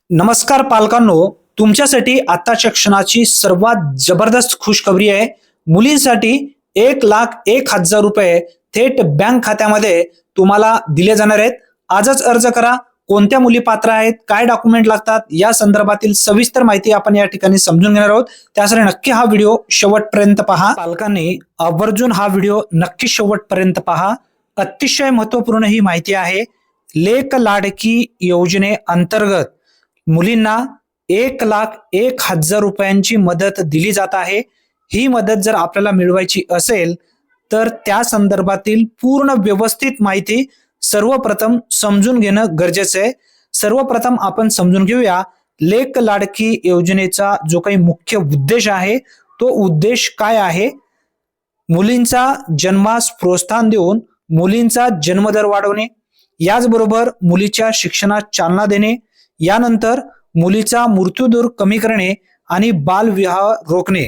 नमस्कार पालकांनो, तुमच्यासाठी आताच्या क्षणाची सर्वात जबरदस्त खुशखबरी आहे। मुलींसाठी 1,01,000 रुपये थेट बँक खात्यामध्ये तुम्हाला दिले जाणार आहेत। आजच अर्ज करा। कोणत्या मुली पात्र आहेत, काय डॉक्युमेंट लागतात, या संदर्भातील सविस्तर माहिती आपण या ठिकाणी समजून घेणार आहोत। त्यासाठी नक्की हा व्हिडिओ शेवटपर्यंत पहा। पालकांनी आवर्जून हा व्हिडिओ नक्की शेवटपर्यंत पहा। अतिशय महत्त्वपूर्ण ही माहिती आहे। लेक लाडकी योजने अंतर्गत मुलींना 1,01,000 रुपयांची मदत दिली जात आहे। ही मदत जर आपल्याला मिळवायची असेल तर त्या संदर्भातील पूर्ण व्यवस्थित माहिती सर्वप्रथम समजून घेणं गरजेचं आहे। सर्वप्रथम आपण समजून घेऊया लेक लाडकी योजनेचा जो काही मुख्य उद्देश आहे तो उद्देश काय आहे। मुलींचा जन्मास प्रोत्साहन देऊन मुलींचा जन्मदर वाढवणे, याचबरोबर मुलीच्या शिक्षणात चालना देणे, यानंतर मुलीचा मृत्यूदर कमी करणे आणि बालविवाह रोखणे,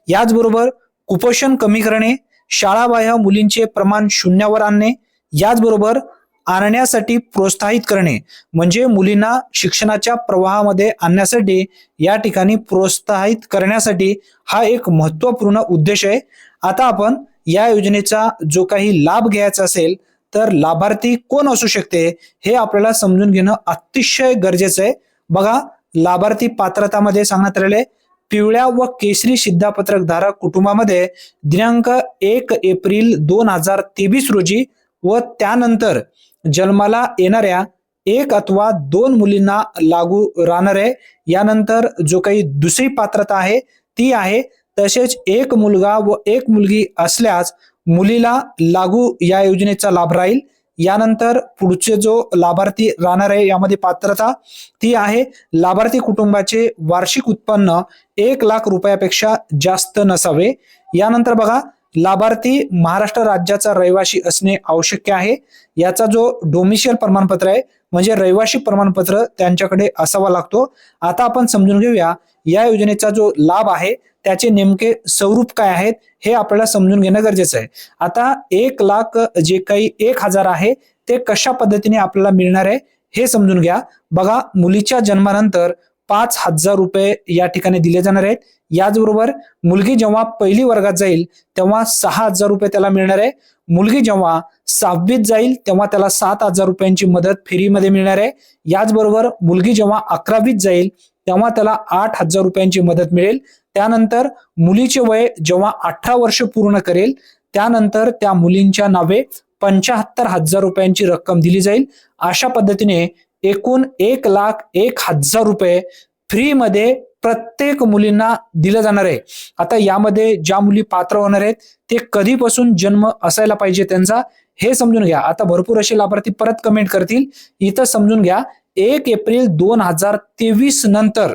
याचबरोबर कुपोषण कमी करणे, शाळाबाह्य मुलींचे प्रमाण शून्यावर आणणे, याचबरोबर आणण्यासाठी प्रोत्साहित करणे, म्हणजे मुलींना शिक्षणाच्या प्रवाहामध्ये आणण्यासाठी या ठिकाणी प्रोत्साहित करण्यासाठी हा एक महत्त्वपूर्ण उद्देश आहे। आता आपण या योजनेचा जो काही लाभ घ्यायचा असेल तर लाभार्थी कोण असू शकते हे आपल्याला समजून घेणं अतिशय गरजेचं आहे। बघा, लाभार्थी पात्रतामध्ये सांगण्यात आलेले पिवळ्या व केशरी शिधापत्रक धारक कुटुंबामध्ये दिनांक 1 एप्रिल 2023 रोजी व त्यानंतर जन्माला येणाऱ्या 1 अथवा 2 मुलींना लागू राहणार आहे। यानंतर जो काही दुसरी पात्रता आहे ती आहे तसेच 1 मुलगा व 1 मुलगी असल्यास मुलीला लागू या योजनेचा लाभ राहील। यानंतर पुढचे जो लाभार्थी राहणार आहे यामध्ये पात्रता ती आहे लाभार्थी कुटुंबाचे वार्षिक उत्पन्न 1,00,000 रुपयापेक्षा जास्त नसावे। यानंतर बघा, लाभार्थी महाराष्ट्र राज्याचा रहिवासी असणे आवश्यक आहे। याचा जो डोमिशियल प्रमाणपत्र आहे म्हणजे रहिवासी प्रमाणपत्र त्यांच्याकडे असावा लागतो। आता आपण समजून घेऊया या योजनेचा जो लाभ आहे त्याचे नेमके स्वरूप काय आहेत हे आपल्याला समजून घेणं गरजेचं आहे। आता 1,00,000 जे काही 1,000 आहे ते कशा पद्धतीने आपल्याला मिळणार आहे हे समजून घ्या। बघा, मुलीच्या जन्मानंतर 5,000 रुपये या ठिकाणी दिले जाणार आहेत। याचबरोबर मुलगी जेव्हा पहिली वर्गात जाईल तेव्हा 6,000 रुपये त्याला मिळणार आहे। मुलगी जेव्हा 6वीत जाईल तेव्हा त्याला 7,000 रुपयांची मदत फ्रीमध्ये मिळणार आहे। याचबरोबर मुलगी जेव्हा 11वीत जाईल तेव्हा त्याला 8,000 रुपयांची मदत मिळेल। त्यानंतर मुलीचे वय जेव्हा 18 वर्ष पूर्ण करेल त्यानंतर त्या मुलींच्या नावे 75,000 रुपयांची रक्कम दिली जाईल। अशा पद्धतीने एकूण 1,01,000 रुपये फ्रीमध्ये प्रत्येक मुलींना दिलं जाणार आहे। आता यामध्ये ज्या मुली पात्र होणार आहेत ते कधीपासून जन्म असायला पाहिजे त्यांचा हे समजून घ्या। आता भरपूर असे लाभार्थी परत कमेंट करतील, इथं समजून घ्या 1 एप्रिल 2023 नंतर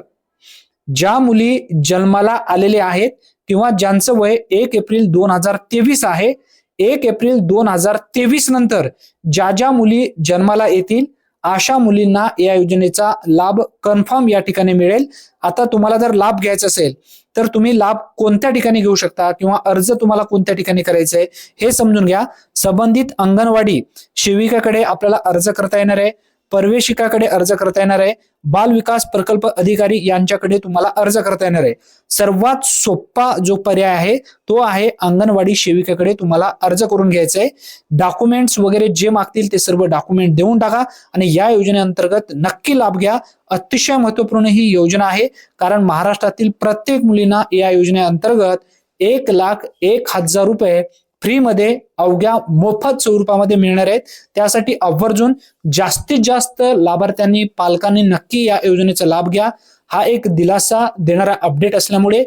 ज्या मुली जन्माला आलेले आहेत किंवा ज्यांचं वय 1 एप्रिल 2023 आहे, 1 एप्रिल 2023 नंतर ज्या ज्या मुली जन्माला येतील अशा मुलींना या योजनेचा लाभ कन्फर्म या ठिकाणी मिळेल। आता तुम्हाला जर लाभ घ्यायचा असेल तर तुम्ही लाभ कोणत्या ठिकाणी घेऊ शकता किंवा अर्ज तुम्हाला कोणत्या ठिकाणी करायचा आहे हे समजून घ्या। संबंधित अंगणवाडी सेविकाकडे आपल्याला अर्ज करता येणार आहे, पर्यवेक्षिकाकडे अर्ज करता येणार आहे, बाल विकास प्रकल्प अधिकारी यांच्याकडे तुम्हाला अर्ज करता येणार आहे। सर्वात सोपा जो पर्याय आहे तो आहे अंगणवाडी सेविकाकडे तुम्हाला अर्ज करून घ्यायचा आहे। डॉक्युमेंट्स वगैरे जे मागतील ते सर्व डॉक्युमेंट देऊन टाका आणि या योजनेअंतर्गत नक्की लाभ घ्या। अतिशय महत्त्वपूर्ण ही योजना आहे कारण महाराष्ट्रातील प्रत्येक मुलींना या योजनेअंतर्गत 1,01,000 रुपये फ्रीमध्ये अवघ्या मोफत स्वरूपामध्ये मिळणार आहेत। त्यासाठी आवर्जून जास्तीत जास्त लाभार्थ्यांनी पालकांनी नक्की या योजनेचा लाभ घ्या। हा एक दिलासा देणारा अपडेट असल्यामुळे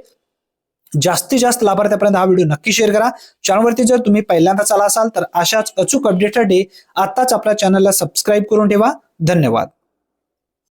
जास्तीत जास्त लाभार्थ्यांपर्यंत हा व्हिडिओ नक्की शेअर करा। चॅनलवरती जर तुम्ही पहिल्यांदाच आला असाल तर अशाच अचूक अपडेटसाठी आताच आपल्या चॅनलला सबस्क्राईब करून ठेवा। धन्यवाद।